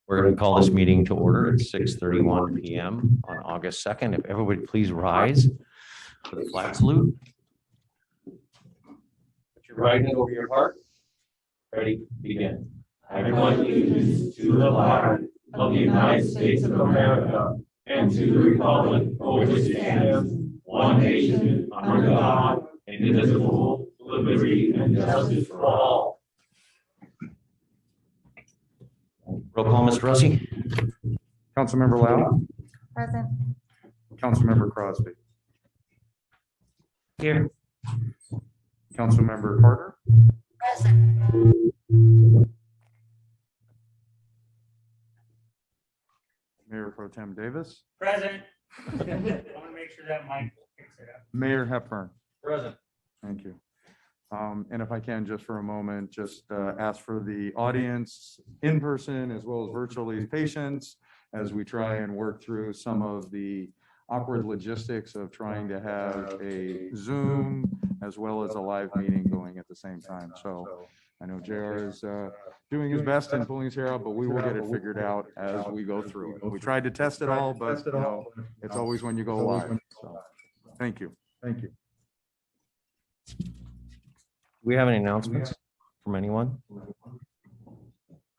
We're going to call this meeting to order at 6:31 p.m. on August 2nd. If everybody please rise for the flag salute. Put your right hand over your heart. Ready, begin. I pledge allegiance to the flag of the United States of America and to the republic for which it stands, one nation, under God, indivisible, with liberty and justice for all. Roll call, Mr. Rossi. Councilmember Lau. Present. Councilmember Crosby. Here. Councilmember Carter. Present. Mayor Pro Tem Davis. Present. I want to make sure that mic picks it up. Mayor Hepburn. Present. Thank you. And if I can, just for a moment, just ask for the audience in person as well as virtually patience as we try and work through some of the awkward logistics of trying to have a Zoom as well as a live meeting going at the same time. So I know JR is doing his best and pulling his hair out, but we will get it figured out as we go through. We tried to test it all, but you know, it's always when you go live. So thank you. Thank you. Do we have any announcements from anyone?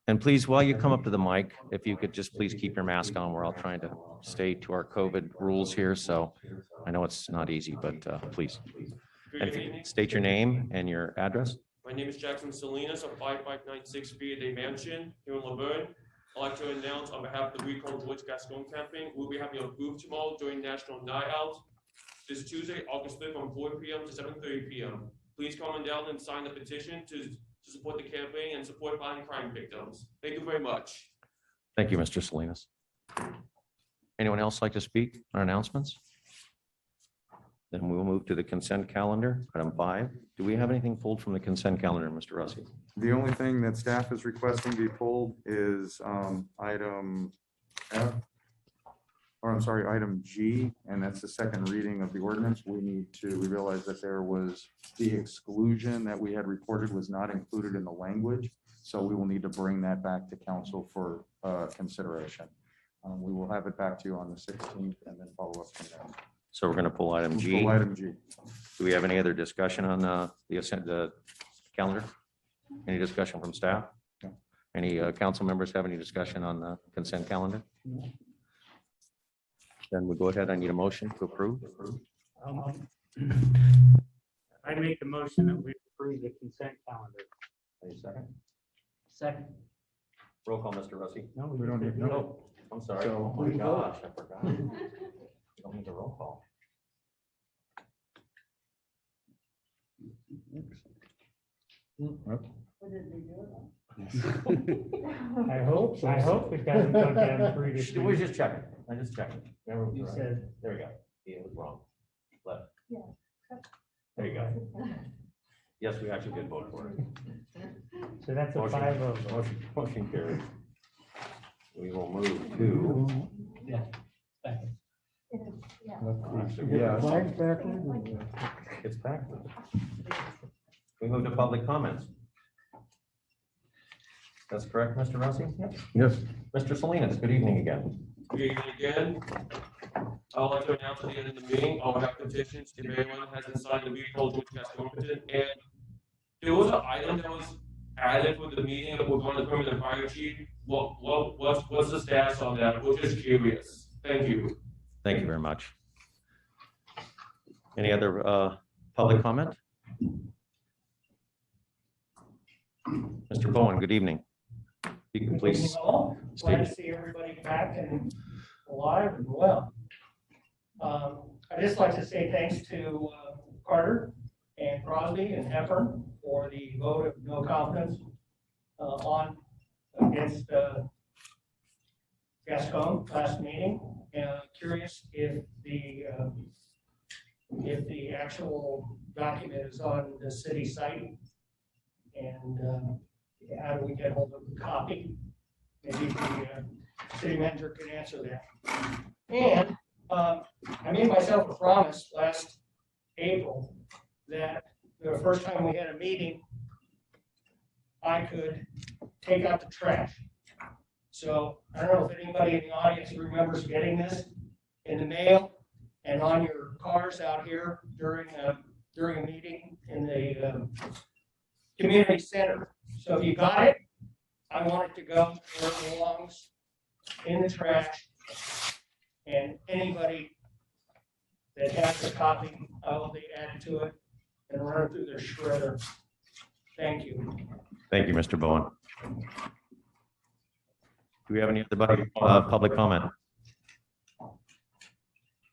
And please, while you come up to the mic, if you could just please keep your mask on. We're all trying to stay to our COVID rules here. So I know it's not easy, but please. And if you state your name and your address. My name is Jackson Salinas of 5596 B Mansion here in Laverne. I'd like to announce on behalf of the We Call George Gascon campaign, we'll be having a booth tomorrow during National Night Out. This Tuesday, August 5th from 4 p.m. to 7:30 p.m. Please come on down and sign the petition to support the campaign and support violent crime victims. Thank you very much. Thank you, Mr. Salinas. Anyone else like to speak on announcements? Then we will move to the consent calendar, item 5. Do we have anything pulled from the consent calendar, Mr. Rossi? The only thing that staff is requesting be pulled is item F, or I'm sorry, item G, and that's the second reading of the ordinance. We realized that there was the exclusion that we had reported was not included in the language. So we will need to bring that back to council for consideration. We will have it back to you on the 16th and then follow up from there. So we're going to pull item G. Pull item G. Do we have any other discussion on the calendar? Any discussion from staff? No. Any council members have any discussion on the consent calendar? No. Then we'll go ahead. I need a motion to approve. I make the motion that we approve the consent calendar. Any second? Second. Roll call, Mr. Rossi. No, we don't need. No. I'm sorry. So- Oh my gosh, I forgot. We don't need the roll call. I hope it doesn't go down 3 to 3. We just check it. I just checked it. You said. There we go. Yeah, it was wrong. Left. Yeah. There you go. Yes, we actually did vote for it. So that's a Motion- 5-0. Motion carried. We will move to. Yeah. It's back. We move to public comments. That's correct, Mr. Rossi? Yes. Mr. Salinas, good evening again. Good evening again. I would like to announce at the end of the meeting, I'll have petitions if anyone hasn't signed the We Call George Gascon petition. And there was an item that was added for the meeting that we're going to permit the fire chief. What's the status on that? We're just curious. Thank you. Thank you very much. Any other public comment? Mr. Bowen, good evening. You can please. Glad to see everybody back and alive and well. I'd just like to say thanks to Carter and Crosby and Hepburn for the vote of no confidence against Gascon last meeting. Curious if the actual document is on the city site, and how do we get hold of the copy? Maybe the city manager can answer that. And I made myself a promise last April that the first time we had a meeting, I could take out the trash. So I don't know if anybody in the audience remembers getting this in the mail and on your cars out here during a meeting in the community center. So if you got it, I want it to go where it belongs, in the trash. And anybody that has a copy, I will be added to it and run it through their shredder. Thank you. Thank you, Mr. Bowen. Do we have any other public comment?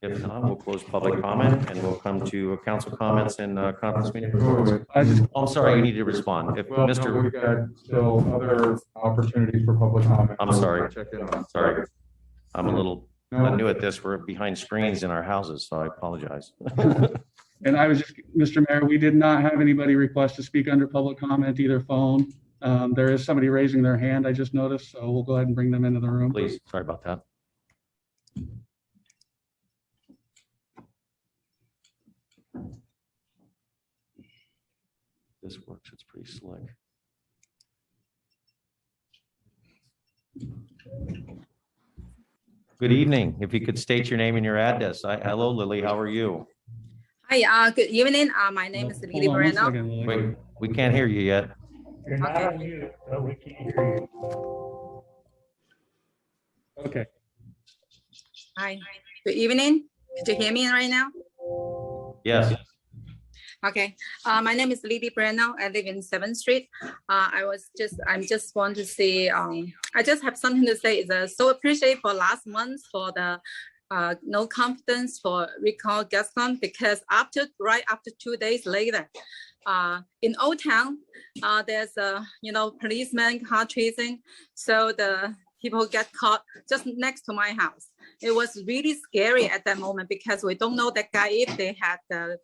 If not, we'll close public comment and we'll come to council comments and conference meeting. I'm sorry, you need to respond. If Well, no, Mr. we've got still other opportunities for public comment. I'm sorry. Check in on. Sorry, I'm a little No. new at this. We're behind screens in our houses, so I apologize. And I was just, Mr. Mayor, we did not have anybody request to speak under public comment, either phone. There is somebody raising their hand, I just noticed, so we'll go ahead and bring them into the room. Please, sorry about that. This works, it's pretty slick. Good evening. If you could state your name and your address. Hello, Lily, how are you? Hi, good evening. My name is Hold Lily on one Moreno. second, Lily. Wait, we can't hear you yet. You're not Okay. on mute, but we can't hear you. Okay, Hi, good evening. Could you hear me right now? Yes, Okay, my name is Lily Moreno. I live in 7th Street. I just want to say, I just have something to say. It's so appreciate for last month for the no confidence for recall Gascon, because right after 2 days later, in Old Town, there's a policeman car chasing, so the people get caught just next to my house. It was really scary at that moment because we don't know that guy if they had the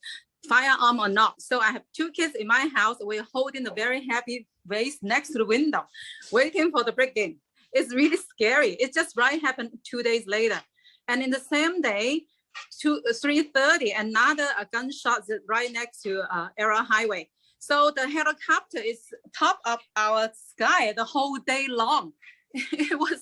firearm or not. So I have 2 kids in my house. We're holding a very heavy vase next to the window, waiting for the break-in. It's really scary. It just happened 2 days later. And in the same day, 3:30, another gunshot right next to Arrow Highway. So the helicopter is top of our sky the whole day long. It was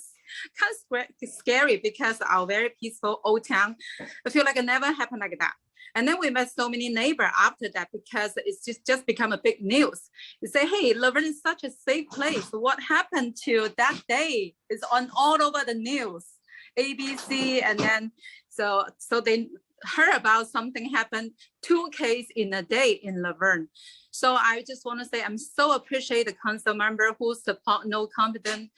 kind of scary because our very peaceful old town. I feel like it never happened like that. And then we met so many neighbors after that because it's just become a big news. They say, hey, Laverne is such a safe place. What happened to that day? It's on all over the news, ABC, and then so they heard about something happened 2 cases in a day in Laverne. So I just want to say I'm so appreciate the council member who support no confidence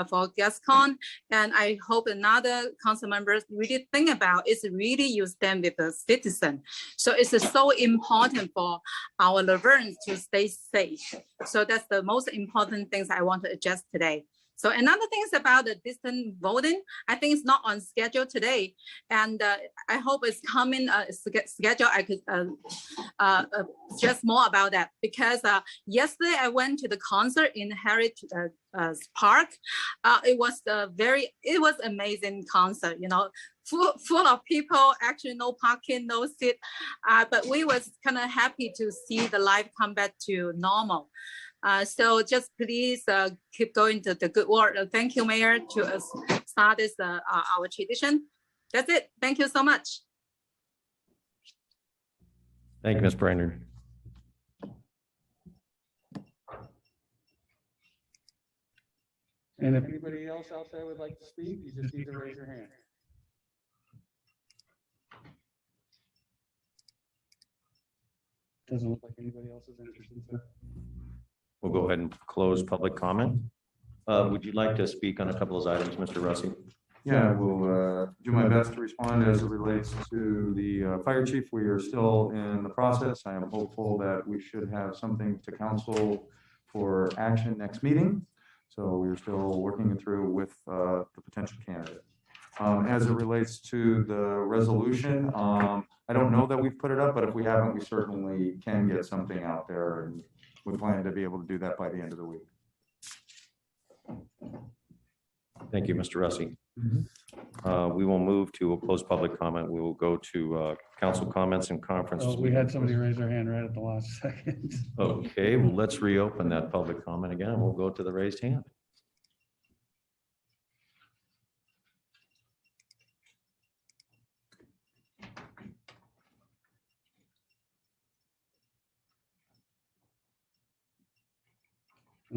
for Gascon, and I hope another council members really think about is really you stand with the citizen. So it's so important for our Laverne to stay safe. So that's the most important things I want to address today. So another thing is about the distant voting. I think it's not on schedule today, and I hope it's coming schedule. I could stress more about that because yesterday I went to the concert in Heritage Park. It was amazing concert. Full of people. Actually, no parking, no seat, but we was kind of happy to see the life come back to normal. So just please keep going to the good work. Thank you, Mayor, to start this our tradition. That's it. Thank you so much. thank you, Ms. Brainerd. and if anybody else out there would like to speak, you just need to raise your hand. Doesn't look like anybody else is interested. So We'll go ahead and close public comment. Would you like to speak on a couple of those items, Mr. Russi? Yeah, I will do my best to respond as it relates to the fire chief. We are still in the process. I am hopeful that we should have something to council for action next meeting. So we are still working it through with the potential candidate. As it relates to the resolution, I don't know that we've put it up, but if we haven't, we certainly can get something out there, and we plan to be able to do that by the end of the week. Thank you, Mr. Russi. We will move to a closed public comment. We will go to council comments and conference. Oh, we had somebody raise their hand right at the last second. Okay, well, let's reopen that public comment again. We'll go to the raised hand.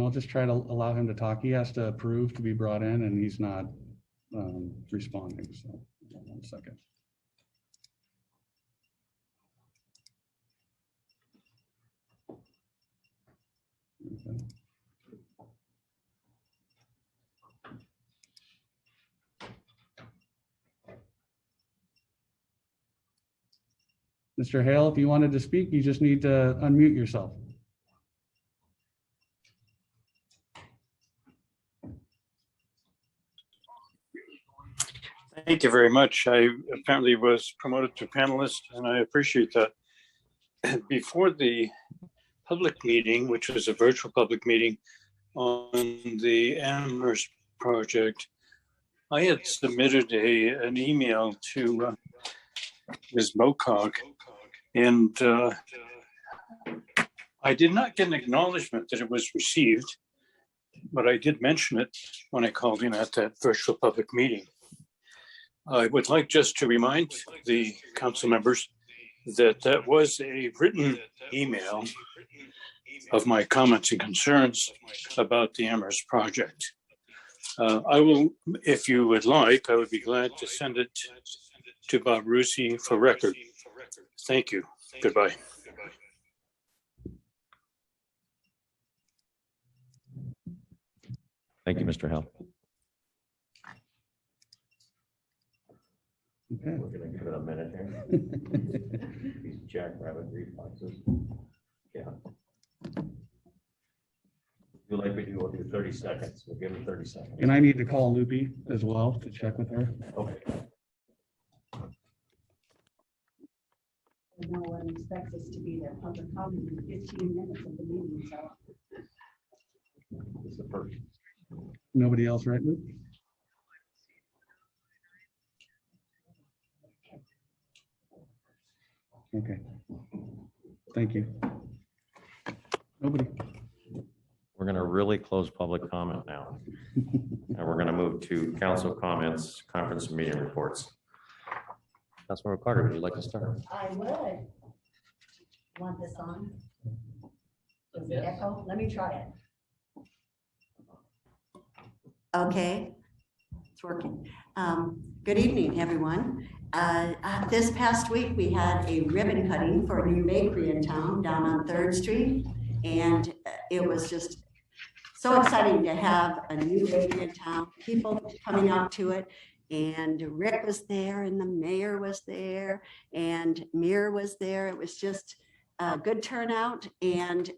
And I'll just try to allow him to talk. He has to approve to be brought in, and he's not responding. So, hold on 1 second. Okay. Mr. Hale, if you wanted to speak, you just need to unmute yourself. Thank you very much. I apparently was promoted to panelist, and I appreciate that. Before the public meeting, which was a virtual public meeting on the Amherst project, I had submitted an email to Ms. Mokog, and I did not get an acknowledgement that it was received, but I did mention it when I called in at that virtual public meeting. I would like just to remind the council members that that was a written email of my comments and concerns about the Amherst project. I will, if you would like, I would be glad to send it to Bob Rusi for record. Thank you. Goodbye. Thank you, Mr. Hale. Okay. We're gonna give it a minute here. These jackrabbit reflexes. Yeah. You like we do, we'll do 30 seconds. We'll give it 30 seconds. And I need to call Loopy as well to check with her. Okay. No one expects us to be there public comment in 15 minutes of the meeting, so. This is the first. Nobody else, right, Luke? Okay. Thank you. Nobody. We're gonna really close public comment now. And we're gonna move to council comments, conference and meeting reports. Councilmember Carter, would you like to start? I would. Want this on? Does it echo? Let me try it. Okay, it's working. Good evening, everyone. This past week, we had a ribbon cutting for a new bakery in town down on 3rd Street. And it was just so exciting to have a new bakery in town, people coming out to it. And Rick was there, and the mayor was there, and Mir was there. It was just a good turnout. And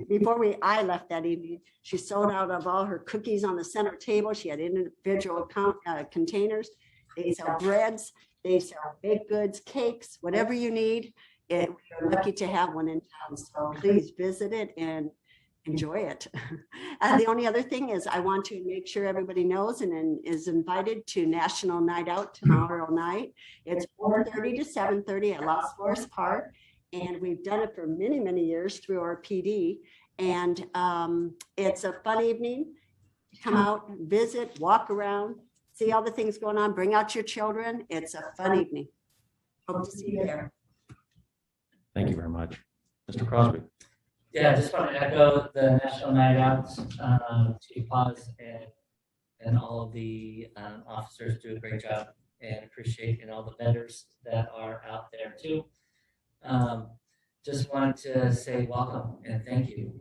before I left that evening, she sold out of all her cookies on the center table. She had individual containers. They sell breads, they sell baked goods, cakes, whatever you need. We're lucky to have one in town, so please visit it and enjoy it. The only other thing is I want to make sure everybody knows and is invited to National Night Out tomorrow night. It's 4:30 to 7:30 at Las Flores Park. And we've done it for many, many years through our PD. And it's a fun evening. Come out, visit, walk around, see all the things going on, bring out your children. It's a fun evening. Hope to see you there. Thank you very much. Mr. Crosby. Yeah, I just want to echo the National Night Out, Chief Paz and all of the officers do a great job, and appreciate and all the vendors that are out there too. Just wanted to say welcome and thank you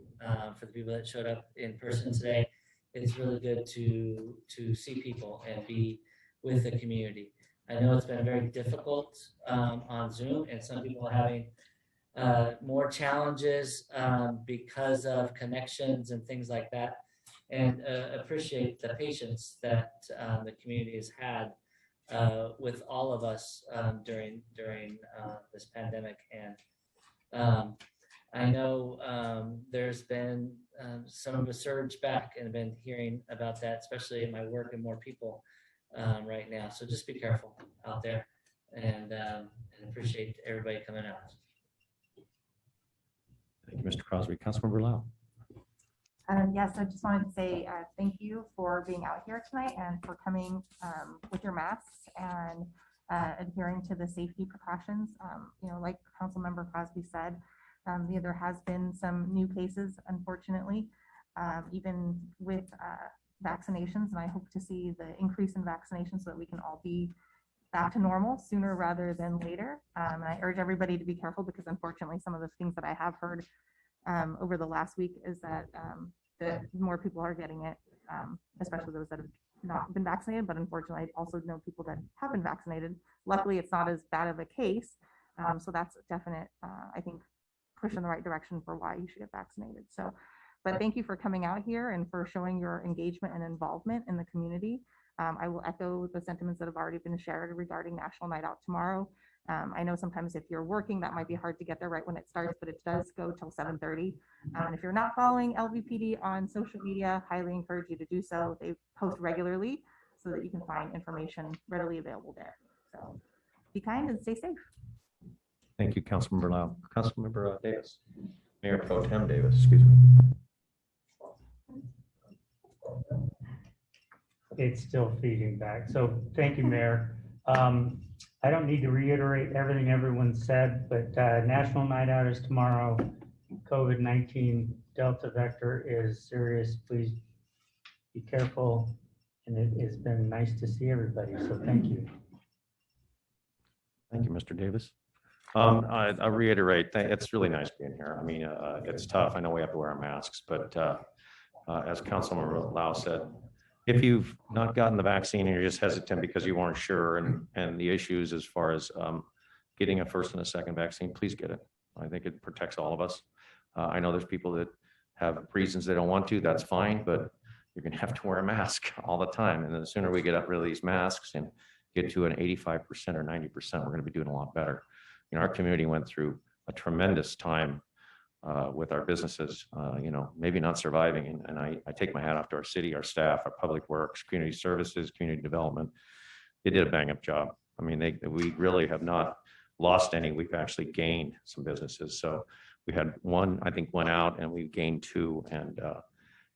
for the people that showed up in person today. It's really good to see people and be with the community. I know it's been very difficult on Zoom, and some people are having more challenges because of connections and things like that, and appreciate the patience that the community has had with all of us during this pandemic. And I know there's been some of a surge back, and I've been hearing about that, especially in my work, and more people right now. So just be careful out there, and appreciate everybody coming out. Thank you, Mr. Crosby. Councilmember Lau. Yes, I just wanted to say thank you for being out here tonight and for coming with your masks and adhering to the safety precautions. You know, like Councilmember Crosby said, there has been some new cases, unfortunately, even with vaccinations. And I hope to see the increase in vaccinations so that we can all be back to normal sooner rather than later. And I urge everybody to be careful because unfortunately some of the things that I have heard over the last week is that more people are getting it, especially those that have not been vaccinated, but unfortunately I also know people that have been vaccinated. Luckily it's not as bad of a case. So that's a definite, I think, push in the right direction for why you should get vaccinated. So, but thank you for coming out here and for showing your engagement and involvement in the community. I will echo the sentiments that have already been shared regarding National Night Out tomorrow. I know sometimes if you're working, that might be hard to get there right when it starts, but it does go till 7:30. And if you're not following LVPD on social media, highly encourage you to do so. They post regularly so that you can find information readily available there. So be kind and stay safe. Thank you, Councilmember Lau. Councilmember Davis. Mayor Pro Tem Davis, excuse me. It's still feeding back. So thank you, Mayor. I don't need to reiterate everything everyone said, but National Night Out is tomorrow. COVID-19 Delta vector is serious. Please be careful. And it has been nice to see everybody. So thank you. Thank you, Mr. Davis. I reiterate, it's really nice being here. I mean, it's tough. I know we have to wear our masks, but as Councilmember Lau said, if you've not gotten the vaccine and you're just hesitant because you weren't sure and the issues as far as getting a first and a second vaccine, please get it. I think it protects all of us. I know there's people that have reasons they don't want to, that's fine, but you're gonna have to wear a mask all the time. And the sooner we get rid of these masks and get to an 85% or 90%, we're gonna be doing a lot better. You know, our community went through a tremendous time with our businesses, you know, maybe not surviving. And I take my hat off to our city, our staff, our public works, community services, community development. They did a bang up job. I mean, we really have not lost any. We've actually gained some businesses. So we had one, I think, went out and we've gained two. And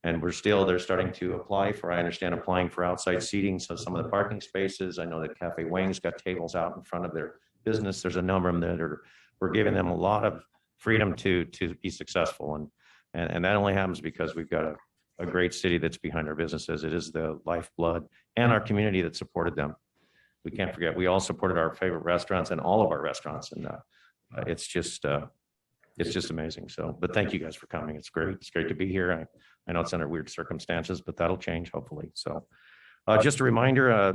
they're starting to apply for, I understand, applying for outside seating. So some of the parking spaces, I know that Cafe Wang's got tables out in front of their business. There's a number of them that we're giving them a lot of freedom to be successful. And that only happens because we've got a great city that's behind our businesses. It is the lifeblood and our community that supported them. We can't forget, we all supported our favorite restaurants and all of our restaurants. And it's just amazing. So, but thank you guys for coming. It's great. It's great to be here. I know it's under weird circumstances, but that'll change hopefully. So just a reminder,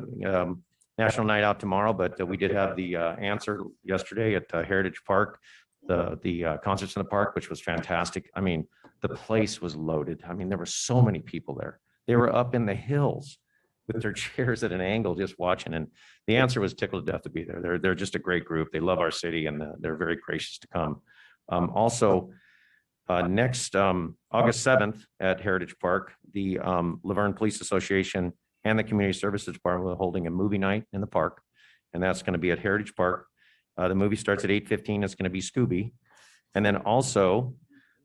National Night Out tomorrow, but we did have the answer yesterday at Heritage Park, the concerts in the park, which was fantastic. I mean, the place was loaded. I mean, there were so many people there. They were up in the hills with their chairs at an angle just watching. And the answer was tickled to death to be there. They're just a great group. They love our city and they're very gracious to come. Also, next August 7th at Heritage Park, the Laverne Police Association and the Community Services Department are holding a movie night in the park. And that's going to be at Heritage Park. The movie starts at 8:15. It's going to be Scooby. And then also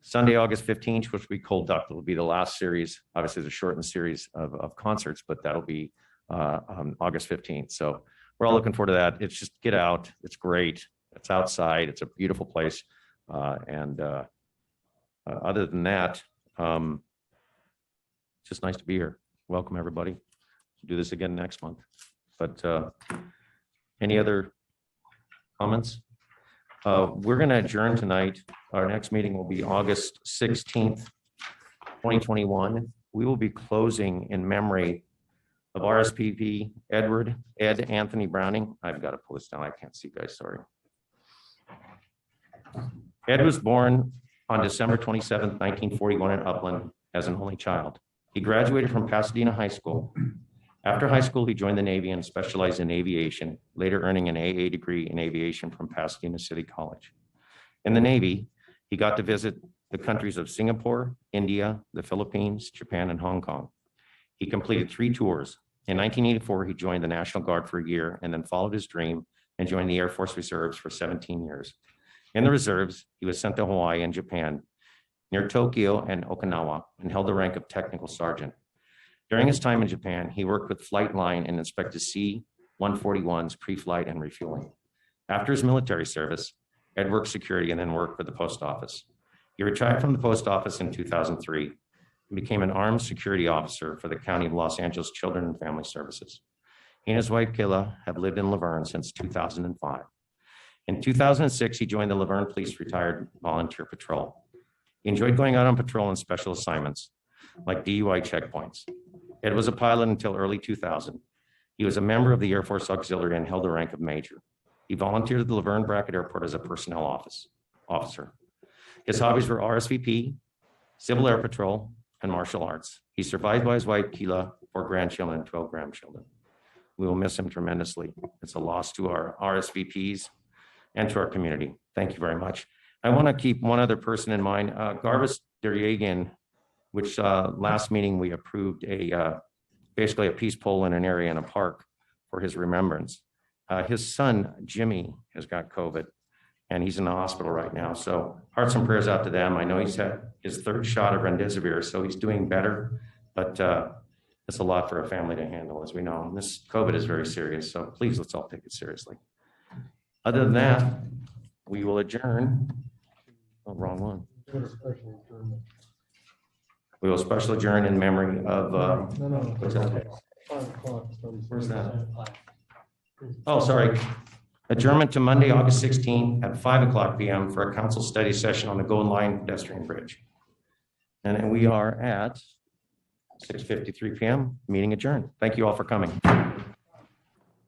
Sunday, August 15th, which will be Cold Duck. It'll be the last series. Obviously, it's a shortened series of concerts, but that'll be August 15th. So we're all looking forward to that. It's just get out. It's great. It's outside. It's a beautiful place. Other than that, it's just nice to be here. Welcome, everybody. We'll do this again next month. But any other comments? We're going to adjourn tonight. Our next meeting will be August 16th, 2021. We will be closing in memory of RSPP Ed Anthony Browning. I've got to pull this down. I can't see, guys. Sorry. Ed was born on December 27th, 1941 in Upland as an only child. He graduated from Pasadena High School. After high school, he joined the Navy and specialized in aviation, later earning an AA degree in aviation from Pasadena City College. In the Navy, he got to visit the countries of Singapore, India, the Philippines, Japan, and Hong Kong. He completed 3 tours. In 1984, he joined the National Guard for a year and then followed his dream and joined the Air Force Reserves for 17 years. In the reserves, he was sent to Hawaii and Japan, near Tokyo and Okinawa, and held the rank of technical sergeant. During his time in Japan, he worked with Flight Line and inspected C-141s pre-flight and refueling. After his military service, Ed worked security and then worked for the post office. He retired from the post office in 2003. and became an armed security officer for the County of Los Angeles Children and Family Services. He and his wife, Kayla, have lived in Laverne since 2005. In 2006, he joined the Laverne Police Retired Volunteer Patrol. He enjoyed going out on patrol and special assignments, like DUI checkpoints. Ed was a pilot until early 2000. He was a member of the Air Force Auxiliary and held the rank of major. He volunteered at the Laverne Brackett Airport as a personnel officer. His hobbies were RSVP, Civil Air Patrol, and martial arts. He's survived by his wife, Keela, 4 grandchildren and 12 grandchildren. We will miss him tremendously. It's a loss to our RSVPs and to our community. Thank you very much. I want to keep one other person in mind, Garvis Deryagan, which last meeting we approved basically a peace pole in an area in a park for his remembrance. His son, Jimmy, has got COVID and he's in the hospital right now. So hearts and prayers out to them. I know he's had his 3rd shot of remdesivir, so he's doing better, but it's a lot for a family to handle, as we know. And this COVID is very serious, so please, let's all take it seriously. Other than that, we will adjourn. Oh, wrong one. We will special adjourn in memory of, what's that? Where's that? Oh, sorry. Adjournment to Monday, August 16th at 5:00 p.m. for a council study session on the Golden Line pedestrian bridge. And we are at 6:53 p.m. Meeting adjourned. Thank you all for coming.